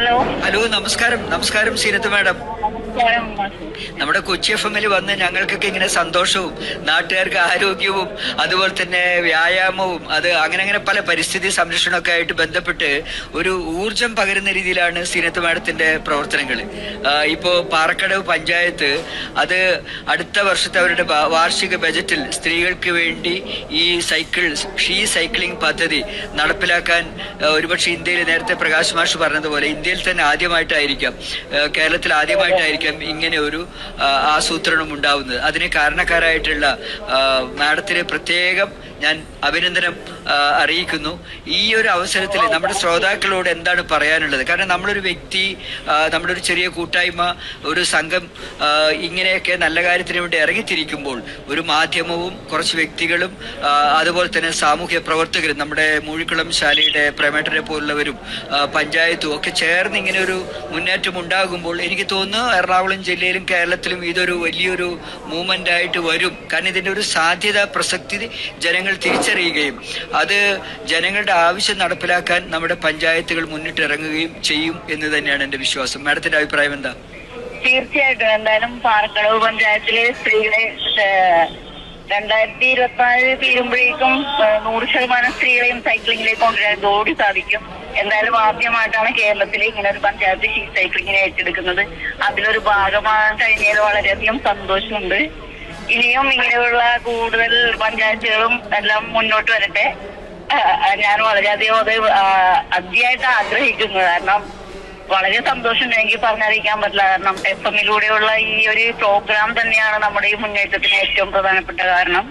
Hello hello, നമസ്കാരം. നമസ്കാരം Zeenath madam. നമസ്കാരം. നമ്മുടെ കൊച്ചി FM വന്ന് ഞങ്ങൾക്കൊക്കെ ഇങ്ങനെ സന്തോഷവും നാട്ടുകാർക്ക് ആരോഗ്യവും അതുപോലെ തന്നെ വ്യായാമവും അങ്ങനെ പല പരിസ്ഥിതി സംരക്ഷണമൊക്കെ ആയിട്ട് ബന്ധപ്പെട്ട് ഒരു ഊർജം പകരുന്ന രീതിയിലാണ് സീനത്ത് മാഡത്തിന്റെ പ്രവർത്തനങ്ങൾ. ഇപ്പോ പാറക്കടവ് പഞ്ചായത്ത് അത് അടുത്ത വർഷത്തെ അവരുടെ വാർഷിക ബജറ്റിൽ സ്ത്രീകൾക്ക് വേണ്ടി ഈ സൈക്ലിംഗ് പദ്ധതി നടപ്പിലാക്കാൻ ഒരുപക്ഷെ ഇന്ത്യയിൽ നേരത്തെ പ്രകാശ് മാഷ് പറഞ്ഞതുപോലെ ഇന്ത്യയിൽ തന്നെ ആദ്യമായിട്ടായിരിക്കാം, കേരളത്തിൽ ആദ്യമായിട്ടായിരിക്കാം ഇങ്ങനെ ഒരു ആസൂത്രണം ഉണ്ടാവുന്നത്. അതിന് കാരണക്കാരായിട്ടുള്ള മാഡത്തിന് പ്രത്യേകം ഞാൻ അഭിനന്ദനം അറിയിക്കുന്നു. ഈ ഒരു അവസരത്തിൽ നമ്മുടെ ശ്രോതാക്കളോട് എന്താണ് പറയാനുള്ളത്? കാരണം നമ്മളൊരു വ്യക്തി, നമ്മുടെ ഒരു ചെറിയ കൂട്ടായ്മ, ഒരു സംഘം ഇങ്ങനെയൊക്കെ നല്ല കാര്യത്തിന് വേണ്ടി ഇറങ്ങിത്തിരിക്കുമ്പോൾ ഒരു മാധ്യമവും കുറച്ച് വ്യക്തികളും അതുപോലെ തന്നെ സാമൂഹ്യ പ്രവർത്തകരും, നമ്മുടെ മൂഴിക്കുളം ശാലയുടെ പ്രേമേട്ടനെ പോലുള്ളവരും പഞ്ചായത്തും ഒക്കെ ചേർന്ന് ഇങ്ങനെ ഒരു മുന്നേറ്റം ഉണ്ടാകുമ്പോൾ എനിക്ക് തോന്നുന്നു എറണാകുളം ജില്ലയിലും കേരളത്തിലും ഇതൊരു വലിയൊരു മൂവ്മെന്റ് ആയിട്ട് വരും. കാരണം ഇതിന്റെ ഒരു സാധ്യത, പ്രസക്തി ജനങ്ങൾ തിരിച്ചറിയുകയും അത് ജനങ്ങളുടെ ആവശ്യം നടപ്പിലാക്കാൻ നമ്മുടെ പഞ്ചായത്തുകൾ മുന്നിട്ടിറങ്ങുകയും ചെയ്യും എന്ന് തന്നെയാണ് എന്റെ വിശ്വാസം. മാഡത്തിന്റെ അഭിപ്രായം എന്താ? തീർച്ചയായിട്ടും. എന്തായാലും പാറക്കടവ് പഞ്ചായത്തിലെ സ്ത്രീകളെ 2024 തീരുമ്പോഴേക്കും 100% സ്ത്രീകളെയും സൈക്ലിങ്ങിലേക്ക് കൊണ്ടുവരാൻ ഓടി സാധിക്കും. എന്തായാലും ആദ്യമായിട്ടാണ് കേരളത്തിൽ ഇങ്ങനെ ഒരു പഞ്ചായത്ത് സൈക്ലിങ്ങിനെ ഏറ്റെടുക്കുന്നത്. അതിലൊരു ഭാഗമാകാൻ കഴിഞ്ഞതിൽ വളരെയധികം സന്തോഷമുണ്ട്. ഇനിയും ഇങ്ങനെയുള്ള കൂടുതൽ പഞ്ചായത്തുകളും എല്ലാം മുന്നോട്ട് വരട്ടെ. ഞാൻ വളരെയധികം അത് അതിയായിട്ട് ആഗ്രഹിക്കുന്നു. കാരണം വളരെ സന്തോഷമുണ്ട്, എനിക്ക് പറഞ്ഞറിയിക്കാൻ പറ്റില്ല. കാരണം FM ഈ ഒരു പ്രോഗ്രാം തന്നെയാണ് നമ്മുടെ ഈ മുന്നേറ്റത്തിന് ഏറ്റവും പ്രധാനപ്പെട്ട കാരണം.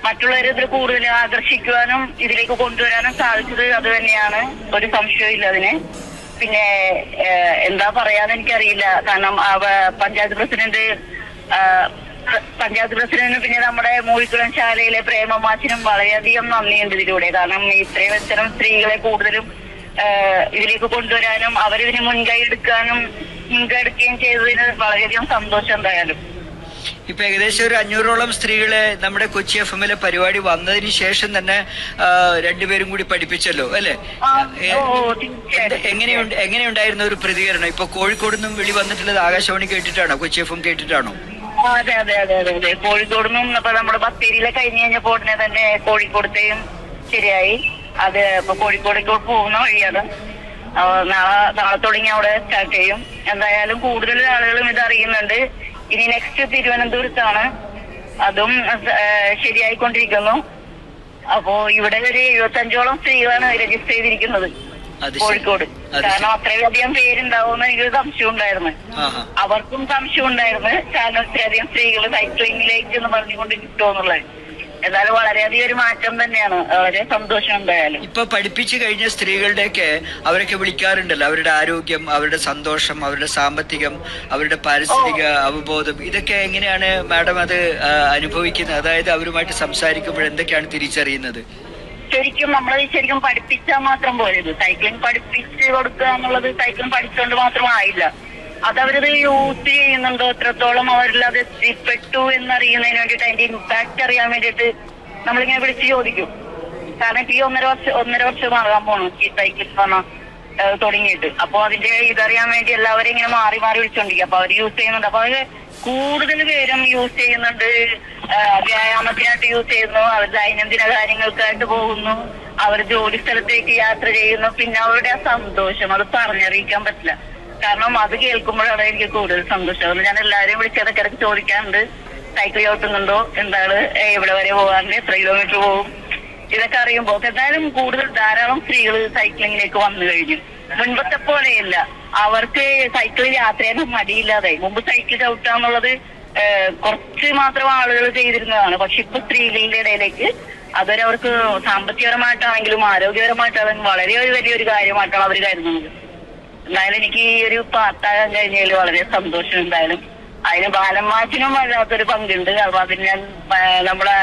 മറ്റുള്ളവരെ ഇതിൽ കൂടുതൽ ആകർഷിക്കുവാനും ഇതിലേക്ക് കൊണ്ടുവരാനും സാധിച്ചത് അത് തന്നെയാണ്, ഒരു സംശയവും അതിന്. പിന്നെ എന്താ പറയാന്ന് എനിക്കറിയില്ല. കാരണം പഞ്ചായത്ത് പ്രസിഡന്റ് പിന്നെ നമ്മുടെ മൂഴിക്കുളം ശാലയിലെ പ്രേമമാച്ചിനും വളരെയധികം നന്ദിയുണ്ട് ഇതിലൂടെ. കാരണം ഇത്രയും ഇത്തരം സ്ത്രീകളെ കൂടുതലും ഇതിലേക്ക് കൊണ്ടുവരാനും അവരിതിന് മുൻകൈ എടുക്കുകയും ചെയ്തതിന് വളരെയധികം സന്തോഷം. എന്തായാലും ഇപ്പൊ ഏകദേശം ഒരു 500ഓളം സ്ത്രീകളെ നമ്മുടെ കൊച്ചി FM പരിപാടി വന്നതിന് ശേഷം തന്നെ രണ്ടുപേരും കൂടി പഠിപ്പിച്ചല്ലോ, അല്ലെ? എങ്ങനെയുണ്ടായിരുന്ന ഒരു പ്രതികരണം? ഇപ്പൊ കോഴിക്കോട് നിന്നും വിളി വന്നിട്ടുള്ളത് ആകാശവാണി കേട്ടിട്ടാണോ, കൊച്ചി FM കേട്ടിട്ടാണോ? അതെ അതെ അതെ അതെ അതെ കോഴിക്കോട് നിന്നും ഇപ്പൊ നമ്മുടെ ബത്തേരിയിലെ കഴിഞ്ഞ് കഴിഞ്ഞപ്പോ ഉടനെ തന്നെ കോഴിക്കോടത്തെയും ശരിയായി. അത് ഇപ്പൊ കോഴിക്കോടേക്ക് പോകുന്ന വഴിയാണ്. നാളെ തുടങ്ങി അവിടെ സ്റ്റാർട്ട് ചെയ്യും. എന്തായാലും കൂടുതൽ ആളുകളും ഇത് അറിയുന്നുണ്ട്. ഇനി നെക്സ്റ്റ് തിരുവനന്തപുരത്താണ്, അതും ശരിയായിക്കൊണ്ടിരിക്കുന്നു. അപ്പോ ഇവിടെ ഒരു 75ഓളം സ്ത്രീകളാണ് രജിസ്റ്റർ ചെയ്തിരിക്കുന്നത് കോഴിക്കോട്. കാരണം അത്രയധികം പേരുണ്ടാവുമെന്ന് എനിക്കൊരു സംശയം ഉണ്ടായിരുന്നു. അവർക്കും സംശയം ഉണ്ടായിരുന്നു, കാരണം ഇത്രയധികം സ്ത്രീകൾ സൈക്ലിങ്ങിലേക്ക് എന്ന് പറഞ്ഞുകൊണ്ട് കിട്ടുമെന്നുള്ളത്. എന്നാലും വളരെയധികം ഒരു മാറ്റം തന്നെയാണ്. വളരെ സന്തോഷം. എന്തായാലും ഇപ്പൊ പഠിപ്പിച്ചു കഴിഞ്ഞ സ്ത്രീകളുടെയൊക്കെ അവരൊക്കെ വിളിക്കാറുണ്ടല്ലോ, അവരുടെ ആരോഗ്യം, അവരുടെ സന്തോഷം, അവരുടെ സാമ്പത്തികം, അവരുടെ പാരിസ്ഥിതിക അവബോധം, ഇതൊക്കെ എങ്ങനെയാണ് മാഡം അത് അനുഭവിക്കുന്നത്? അതായത് അവരുമായിട്ട് സംസാരിക്കുമ്പോൾ എന്തൊക്കെയാണ് തിരിച്ചറിയുന്നത്? ശരിക്കും പഠിപ്പിച്ചാൽ മാത്രം പോയത്. സൈക്ലിംഗ് പഠിപ്പിച്ച് കൊടുക്കുക എന്നുള്ളത് സൈക്ലിംഗ് പഠിച്ചുകൊണ്ട് മാത്രമായില്ല. അതവരത് യൂസ് ചെയ്യുന്നുണ്ടോ, എത്രത്തോളം അവരിൽ അത് എത്തിപ്പെട്ടു എന്നറിയുന്നതിന് വേണ്ടിയിട്ട്, അതിന്റെ ഇമ്പാക്ട് അറിയാൻ വേണ്ടിയിട്ട് നമ്മളിങ്ങനെ വിളിച്ച് ചോദിക്കും. കാരണം ഇപ്പൊ ഈ ഒന്നര വർഷമാകാൻ പോണു ഈ സൈക്കിൾ തുടങ്ങിയിട്ട്. അപ്പൊ അതിന്റെ ഇതറിയാൻ വേണ്ടി എല്ലാവരും ഇങ്ങനെ മാറി വിളിച്ചോണ്ടിരിക്കും. അപ്പൊ അവർ യൂസ് ചെയ്യുന്നുണ്ട്. അപ്പൊ അവര് കൂടുതൽ പേരും യൂസ് ചെയ്യുന്നുണ്ട്. വ്യായാമത്തിനായിട്ട് യൂസ് ചെയ്യുന്നു, അവർ ദൈനംദിന കാര്യങ്ങൾക്കായിട്ട് പോകുന്നു, അവർ ജോലി സ്ഥലത്തേക്ക് യാത്ര ചെയ്യുന്നു. പിന്നെ അവരുടെ ആ സന്തോഷം അത് പറഞ്ഞറിയിക്കാൻ പറ്റില്ല. കാരണം അത് കേൾക്കുമ്പോഴാണ് എനിക്ക് കൂടുതൽ സന്തോഷം. ഞാൻ എല്ലാവരെയും വിളിച്ച് ഇടയ്ക്കിടയ്ക്ക് ചോദിക്കാറുണ്ട്, സൈക്കിൾ ചവിട്ടുന്നുണ്ടോ, എന്താണ്, എവിടെ വരെ പോകാറുണ്ട്, എത്ര കിലോമീറ്റർ പോകും, ഇതൊക്കെ അറിയുമ്പോ എന്തായാലും ധാരാളം സ്ത്രീകൾ സൈക്ലിങ്ങിലേക്ക് വന്നു കഴിഞ്ഞു. മുൻപത്തെ പോലെയല്ല, അവർക്ക് സൈക്കിളിൽ യാത്ര ചെയ്യാൻ മടിയില്ലാതായി. മുമ്പ് സൈക്കിൾ ചവിട്ടാന്നുള്ളത് കുറച്ച് മാത്രം ആളുകൾ ചെയ്തിരുന്നതാണ്. പക്ഷെ ഇപ്പൊ സ്ത്രീകളുടെ ഇടയിലേക്ക് അവർക്ക് സാമ്പത്തികപരമായിട്ടാണെങ്കിലും ആരോഗ്യപരമായിട്ടാണെങ്കിലും വളരെ വലിയൊരു കാര്യമായിട്ടാണ് അവർ കരുതുന്നത്. എന്തായാലും എനിക്ക് ഈ ഒരു പാർട്ടാകാൻ കഴിഞ്ഞതിൽ വളരെ സന്തോഷം. എന്തായാലും അതിന് ബാലന്മാർക്കിനും വല്ലാത്തൊരു പങ്കുണ്ട്. അപ്പൊ അതിന് ഞാൻ നമ്മുടെ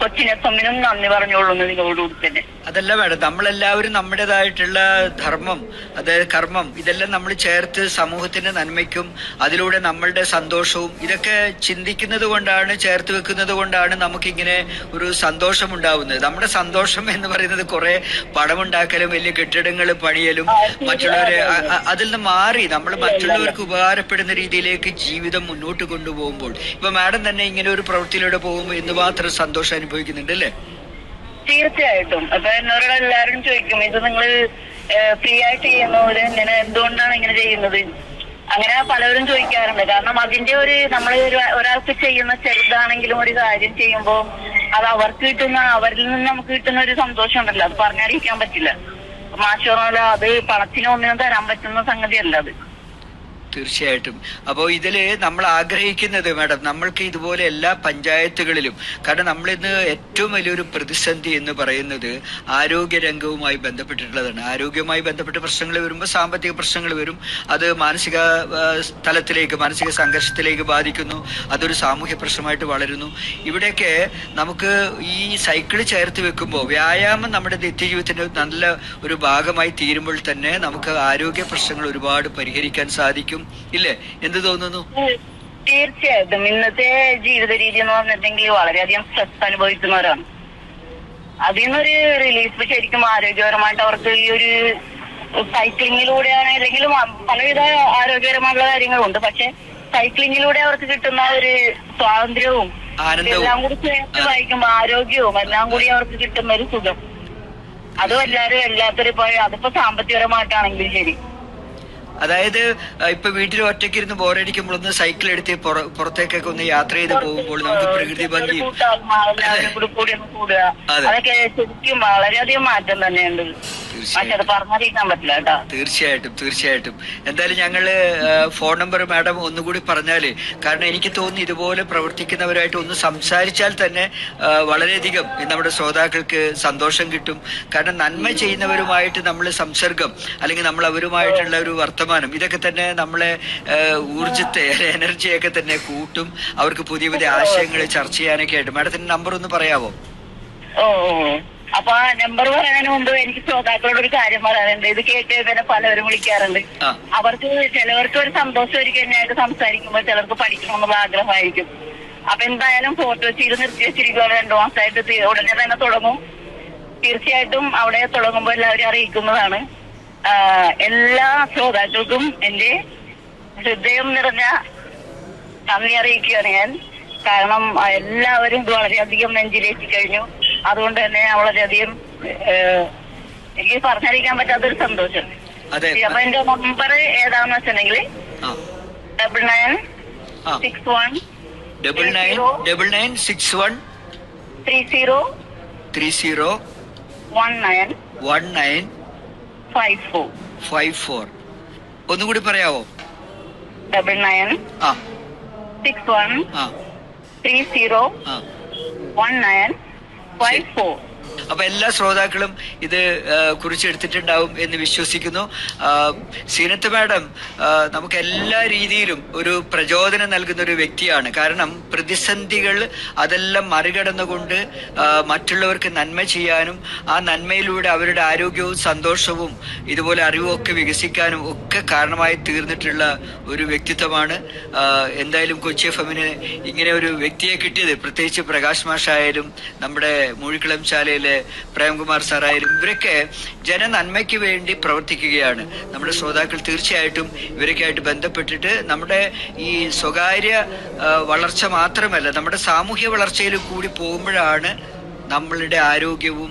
കൊച്ചിൻ FM നന്ദി പറഞ്ഞുകൊള്ളുന്നു ഇതിനോടുകൂടി തന്നെ. അതല്ല മാഡം, നമ്മളെല്ലാവരും നമ്മുടേതായിട്ടുള്ള ധർമ്മം, അതായത് കർമ്മം, ഇതെല്ലാം നമ്മൾ ചേർത്ത് സമൂഹത്തിന്റെ നന്മയ്ക്കും അതിലൂടെ നമ്മളുടെ സന്തോഷവും ഇതൊക്കെ ചിന്തിക്കുന്നത് കൊണ്ടാണ്, ചേർത്ത് വെക്കുന്നത് കൊണ്ടാണ് നമുക്കിങ്ങനെ ഒരു സന്തോഷം ഉണ്ടാവുന്നത്. നമ്മുടെ സന്തോഷം എന്ന് പറയുന്നത് കുറെ പണമുണ്ടാക്കലും വലിയ കെട്ടിടങ്ങൾ പണിയലും മറ്റുള്ളവരെ അതിൽ നിന്ന് മാറി നമ്മൾ മറ്റുള്ളവർക്ക് ഉപകാരപ്പെടുന്ന രീതിയിലേക്ക് ജീവിതം മുന്നോട്ട് കൊണ്ടുപോകുമ്പോൾ, ഇപ്പൊ മാഡം തന്നെ ഇങ്ങനെ ഒരു പ്രവൃത്തിയിലൂടെ പോകുമ്പോൾ എന്തുമാത്രം സന്തോഷം അനുഭവിക്കുന്നുണ്ട് അല്ലേ? തീർച്ചയായിട്ടും. അപ്പൊ എന്നോട് എല്ലാവരും ചോദിക്കും, ഇത് നിങ്ങൾ ഫ്രീ ആയിട്ട് ചെയ്യുന്നവര് ഇങ്ങനെ എന്തുകൊണ്ടാണ് ഇങ്ങനെ ചെയ്യുന്നത്? അങ്ങനെ പലവരും ചോദിക്കാറുണ്ട്. കാരണം അതിന്റെ നമ്മൾ ഒരാൾക്ക് ചെയ്യുന്ന ചെറുതാണെങ്കിലും ഒരു കാര്യം ചെയ്യുമ്പോൾ അത് അവർക്ക് അവരിൽ നിന്ന് നമുക്ക് കിട്ടുന്ന ഒരു സന്തോഷം ഉണ്ടല്ലോ, അത് പറഞ്ഞറിയിക്കാൻ പറ്റില്ല. മാഷോറല്ല, അത് പണത്തിനൊന്നിനും തരാൻ പറ്റുന്ന സംഗതിയല്ല അത്. തീർച്ചയായിട്ടും. അപ്പോൾ ഇതില് നമ്മൾ ആഗ്രഹിക്കുന്നത് മാഡം, നമ്മൾക്ക് ഇതുപോലെ എല്ലാ പഞ്ചായത്തുകളിലും, കാരണം നമ്മളിന്ന് ഏറ്റവും വലിയൊരു പ്രതിസന്ധി എന്ന് പറയുന്നത് ആരോഗ്യരംഗവുമായി ബന്ധപ്പെട്ടിട്ടുള്ളതാണ്. ആരോഗ്യവുമായി ബന്ധപ്പെട്ട പ്രശ്നങ്ങൾ വരുമ്പോൾ സാമ്പത്തിക പ്രശ്നങ്ങൾ വരും, അത് മാനസിക തലത്തിലേക്ക്, മാനസിക സംഘർഷത്തിലേക്ക് ബാധിക്കുന്നു, അതൊരു സാമൂഹ്യ പ്രശ്നമായിട്ട് വളരുന്നു. ഇവിടെയൊക്കെ നമുക്ക് ഈ സൈക്കിള് ചേർത്ത് വെക്കുമ്പോൾ വ്യായാമം നമ്മുടെ നിത്യജീവിതത്തിന്റെ നല്ല ഒരു ഭാഗമായി തീരുമ്പോൾ തന്നെ നമുക്ക് ആരോഗ്യ പ്രശ്നങ്ങൾ ഒരുപാട് പരിഹരിക്കാൻ സാധിക്കും, ഇല്ലേ? എന്ത് തോന്നുന്നു? തീർച്ചയായിട്ടും. ഇന്നത്തെ ജീവിത രീതി എന്ന് പറഞ്ഞിട്ടുണ്ടെങ്കിൽ വളരെയധികം സ്ട്രെസ് അനുഭവിക്കുന്നവരാണ്. അതിൽ നിന്നൊരു റിലീഫ് ശരിക്കും ആരോഗ്യപരമായിട്ട് അവർക്ക് ഈ ഒരു സൈക്ലിങ്ങിലൂടെയാണ്, അല്ലെങ്കിൽ പലവിധ ആരോഗ്യപരമായിട്ടുള്ള കാര്യങ്ങളുണ്ട്, പക്ഷെ സൈക്ലിങ്ങിലൂടെ അവർക്ക് കിട്ടുന്ന ഒരു സ്വാതന്ത്ര്യവും എല്ലാം കൂടി ചേർത്ത് വായിക്കുമ്പോൾ ആരോഗ്യവും എല്ലാം കൂടി അവർക്ക് കിട്ടുന്ന ഒരു സുഖം, അതും എല്ലാവരും എല്ലാത്തൊരു അതിപ്പോ സാമ്പത്തികപരമായിട്ടാണെങ്കിലും ശരി. അതായത് ഇപ്പൊ വീട്ടിൽ ഒറ്റയ്ക്ക് ഇരുന്ന് ബോറടിക്കുമ്പോഴൊന്ന് സൈക്കിൾ എടുത്ത് പുറത്തേക്കൊക്കെ ഒന്ന് യാത്ര ചെയ്ത് പോകുമ്പോൾ നമുക്ക് പ്രകൃതി ഭംഗി, അതൊക്കെ ശരിക്കും വളരെയധികം മാറ്റം തന്നെയുണ്ട്. പറഞ്ഞറിയിക്കാൻ പറ്റില്ല കേട്ടോ. തീർച്ചയായിട്ടും തീർച്ചയായിട്ടും. എന്തായാലും ഞങ്ങള് ഫോൺ നമ്പർ മാഡം ഒന്നുകൂടി പറഞ്ഞാല്, കാരണം എനിക്ക് തോന്നുന്നു ഇതുപോലെ പ്രവർത്തിക്കുന്നവരായിട്ട് ഒന്ന് സംസാരിച്ചാൽ തന്നെ വളരെയധികം നമ്മുടെ ശ്രോതാക്കൾക്ക് സന്തോഷം കിട്ടും. കാരണം നന്മ ചെയ്യുന്നവരുമായിട്ട് നമ്മൾ സംസർഗം, അല്ലെങ്കിൽ നമ്മൾ അവരുമായിട്ടുള്ള ഒരു വർത്തമാനം, ഇതൊക്കെ തന്നെ നമ്മളെ ഊർജത്തെ, എനർജിയൊക്കെ തന്നെ കൂട്ടും. അവർക്ക് പുതിയ പുതിയ ആശയങ്ങൾ ചർച്ച ചെയ്യാനൊക്കെ ആയിട്ട്. മാഡത്തിന്റെ നമ്പർ ഒന്ന് പറയാമോ? ഓ, അപ്പൊ ആ നമ്പർ പറയുന്നതിന് മുമ്പ് എനിക്ക് ശ്രോതാക്കളോട് ഒരു കാര്യം പറയാനുണ്ട്. ഇത് കേട്ട് തന്നെ പലവരും വിളിക്കാറുണ്ട്. അവർക്ക് ചിലവർക്ക് ഒരു സന്തോഷം ഒരിക്കലായിട്ട് സംസാരിക്കുമ്പോൾ ചിലർക്ക് പഠിക്കണമെന്നുള്ള ആഗ്രഹമായിരിക്കും. അപ്പൊ എന്തായാലും ഫോട്ടോ ചെയ്ത് നിർത്തി വെച്ചിരിക്കുകയാണ്. 2 മാസമായിട്ട് ഉടനെ തന്നെ തുടങ്ങും. തീർച്ചയായിട്ടും അവിടെ തുടങ്ങുമ്പോൾ എല്ലാവരും അറിയിക്കുന്നതാണ്. എല്ലാ ശ്രോതാക്കൾക്കും എന്റെ ഹൃദയം നിറഞ്ഞ നന്ദി അറിയിക്കുകയാണ് ഞാൻ. കാരണം എല്ലാവരും ഇത് വളരെയധികം നെഞ്ചിലേറ്റി കഴിഞ്ഞു. അതുകൊണ്ട് തന്നെ വളരെയധികം എനിക്ക് പറഞ്ഞറിയിക്കാൻ പറ്റാത്തൊരു സന്തോഷം. അപ്പൊ എന്റെ നമ്പർ ഏതാന്ന് വെച്ചിട്ടുണ്ടെങ്കിൽ 99601954. ഒന്നുകൂടി പറയാവോ? 99601954. അപ്പൊ എല്ലാ ശ്രോതാക്കളും ഇത് കുറിച്ചെടുത്തിട്ടുണ്ടാവും എന്ന് വിശ്വസിക്കുന്നു. സീനത്ത് മാഡം നമുക്ക് എല്ലാ രീതിയിലും ഒരു പ്രചോദനം നൽകുന്ന ഒരു വ്യക്തിയാണ്. കാരണം പ്രതിസന്ധികൾ അതെല്ലാം മറികടന്നുകൊണ്ട് മറ്റുള്ളവർക്ക് നന്മ ചെയ്യാനും ആ നന്മയിലൂടെ അവരുടെ ആരോഗ്യവും സന്തോഷവും ഇതുപോലെ അറിവും ഒക്കെ വികസിക്കാനും ഒക്കെ കാരണമായി തീർന്നിട്ടുള്ള ഒരു വ്യക്തിത്വമാണ്. എന്തായാലും കൊച്ചി FM-ന് ഇങ്ങനെ ഒരു വ്യക്തിയെ കിട്ടിയത്, പ്രത്യേകിച്ച് പ്രകാശ് മാഷായാലും നമ്മുടെ മൂഴിക്കുളം ശാലയിലെ പ്രേംകുമാർ സാറായാലും, ഇവരൊക്കെ ജനനന്മയ്ക്ക് വേണ്ടി പ്രവർത്തിക്കുകയാണ്. നമ്മുടെ ശ്രോതാക്കൾ തീർച്ചയായിട്ടും ഇവരൊക്കെയായിട്ട് ബന്ധപ്പെട്ടിട്ട് നമ്മുടെ ഈ സ്വകാര്യ വളർച്ച മാത്രമല്ല, നമ്മുടെ സാമൂഹ്യ വളർച്ചയിൽ കൂടി പോകുമ്പോഴാണ് നമ്മളുടെ ആരോഗ്യവും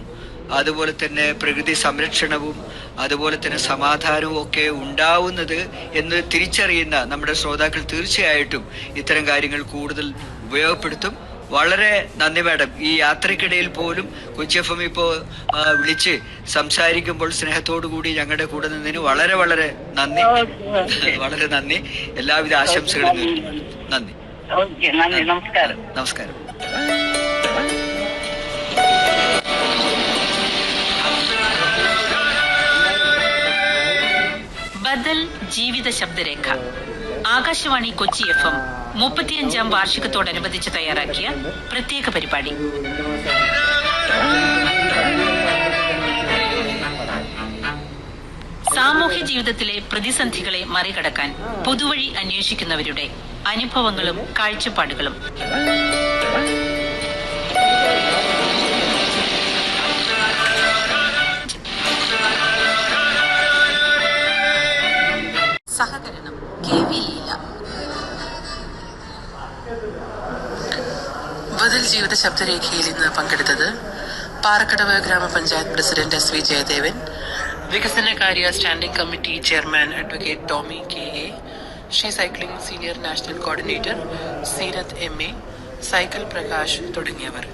അതുപോലെ തന്നെ പ്രകൃതി സംരക്ഷണവും അതുപോലെ തന്നെ സമാധാനവും ഒക്കെ ഉണ്ടാവുന്നത് എന്ന് തിരിച്ചറിയുന്ന നമ്മുടെ ശ്രോതാക്കൾ തീർച്ചയായിട്ടും ഇത്തരം കാര്യങ്ങൾ കൂടുതൽ ഉപയോഗപ്പെടുത്തും. വളരെ നന്ദി മാഡം. ഈ യാത്രക്കിടയിൽ പോലും കൊച്ചി FM ഇപ്പോൾ വിളിച്ച് സംസാരിക്കുമ്പോൾ സ്നേഹത്തോടു കൂടി ഞങ്ങളുടെ കൂടെ നിന്നതിന് വളരെ വളരെ നന്ദി. വളരെ നന്ദി. എല്ലാവിധ ആശംസകളും നന്ദി. നമസ്കാരം. നമസ്കാരം. ബദൽ ജീവിത ശബ്ദരേഖ ആകാശവാണി കൊച്ചി FM 35ാം വാർഷികത്തോടനുബന്ധിച്ച് തയ്യാറാക്കിയ പ്രത്യേക പരിപാടി. സാമൂഹ്യ ജീവിതത്തിലെ പ്രതിസന്ധികളെ മറികടക്കാൻ പൊതുവഴി അന്വേഷിക്കുന്നവരുടെ അനുഭവങ്ങളും കാഴ്ചപ്പാടുകളും. സഹകരണം KV ലീല. ബദൽ ജീവിത ശബ്ദരേഖയിൽ ഇന്ന് പങ്കെടുത്തത് പാറക്കടവ് ഗ്രാമപഞ്ചായത്ത് പ്രസിഡന്റ് SV ജയദേവൻ, വികസനകാര്യ standing committee chairman advocate Tomy KA, Sree cycling senior national coordinator Seerath MA, cycle Prakash തുടങ്ങിയവർ.